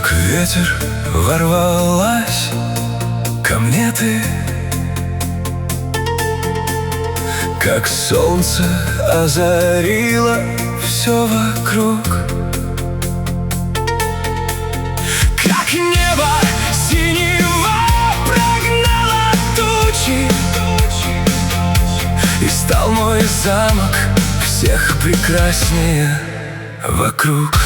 Как ветер ворвалась ко мне ты, как солнце озарило все вокруг, как небо синего прогнало тучи, и стал мой замок всех прекраснее вокруг.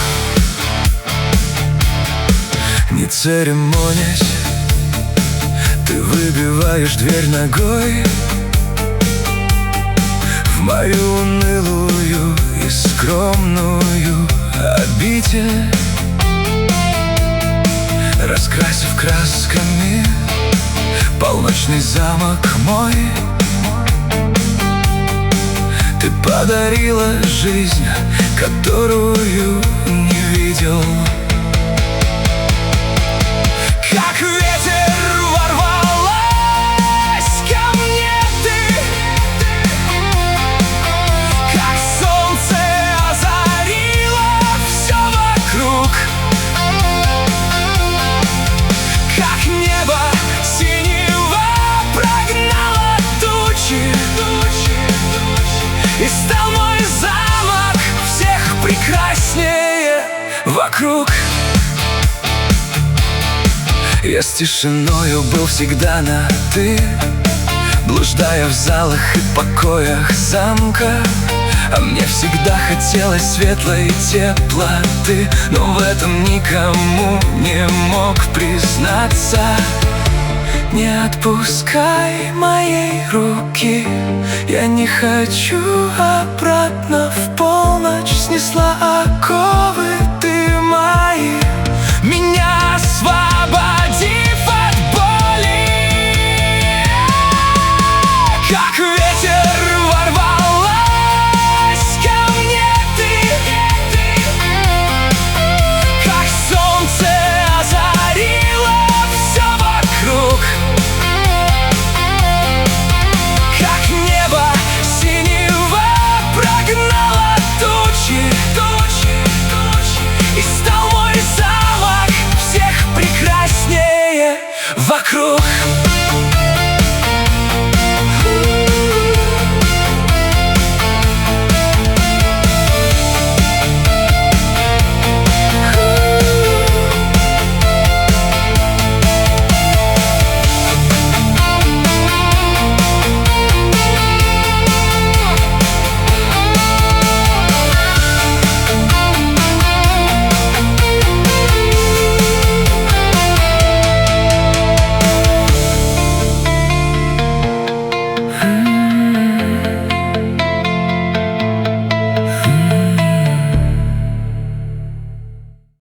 Не церемонясь, ты выбиваешь дверь ногой в мою унылую и скромную обитель, раскрасив красками полночный замок мой. Ты подарила жизнь, которую не видел. Как ветер ворвалась ко мне ты, как солнце озарило все вокруг, как небо синего прогнало тучи, и стал мой замок всех прекраснее вокруг. Я с тишиною был всегда на «ты», блуждая в залах и покоях замка. А мне всегда хотелось светлой теплоты, но в этом никому не мог признаться. Не отпускай моей руки, я не хочу обратно. В полночь снесла окно.